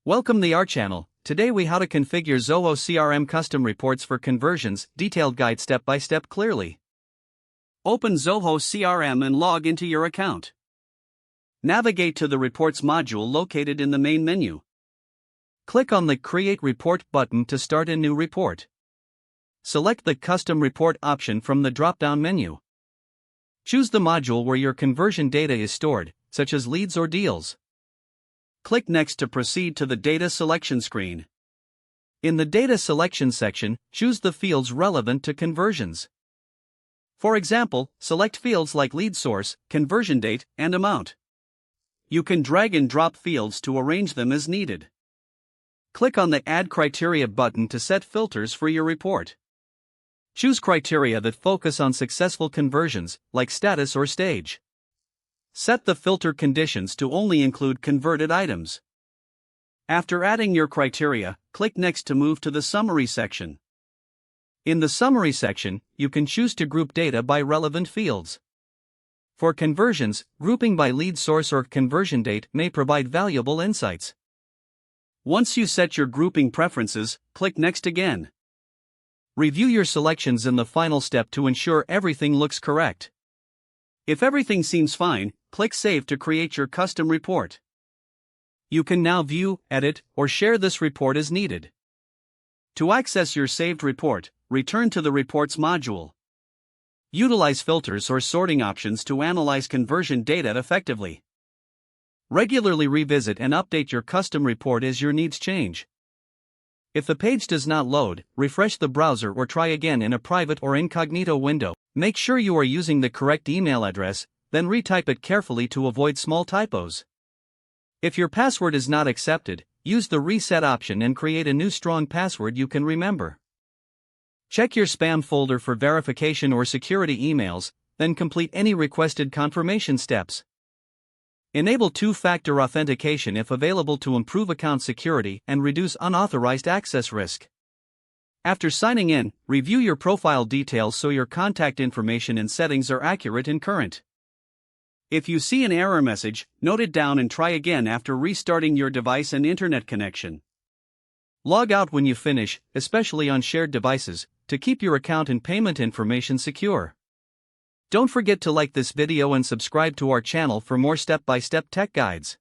Welcome to our channel. Today we how to configure Zoho CRM custom reports for conversions, detailed guide step by step clearly. Open Zoho CRM and log into your account. Navigate to the Reports module located in the main menu. Click on the Create Report button to start a new report. Select the Custom Report option from the drop-down menu. Choose the module where your conversion data is stored, such as leads or deals. Click Next to proceed to the Data Selection screen. In the Data Selection section, choose the fields relevant to conversions. For example, select fields like lead source, conversion date, and amount. You can drag and drop fields to arrange them as needed. Click on the Add Criteria button to set filters for your report. Choose criteria that focus on successful conversions, like status or stage. Set the filter conditions to only include converted items. After adding your criteria, click Next to move to the Summary section. In the Summary section, you can choose to group data by relevant fields. For conversions, grouping by lead source or conversion date may provide valuable insights. Once you set your grouping preferences, click Next again. Review your selections in the final step to ensure everything looks correct. If everything seems fine, click Save to create your custom report. You can now view, edit, or share this report as needed. To access your saved report, return to the Reports module. Utilize filters or sorting options to analyze conversion data effectively. Regularly revisit and update your custom report as your needs change. If the page does not load, refresh the browser or try again in a private or incognito window. Make sure you are using the correct email address, then retype it carefully to avoid small typos. If your password is not accepted, use the Reset option and create a new strong password you can remember. Check your spam folder for verification or security emails, then complete any requested confirmation steps. Enable two-factor authentication if available to improve account security and reduce unauthorized access risk. After signing in, review your profile details so your contact information and settings are accurate and current. If you see an error message, note it down and try again after restarting your device and internet connection. Log out when you finish, especially on shared devices, to keep your account and payment information secure. Don't forget to like this video and subscribe to our channel for more step-by-step tech guides.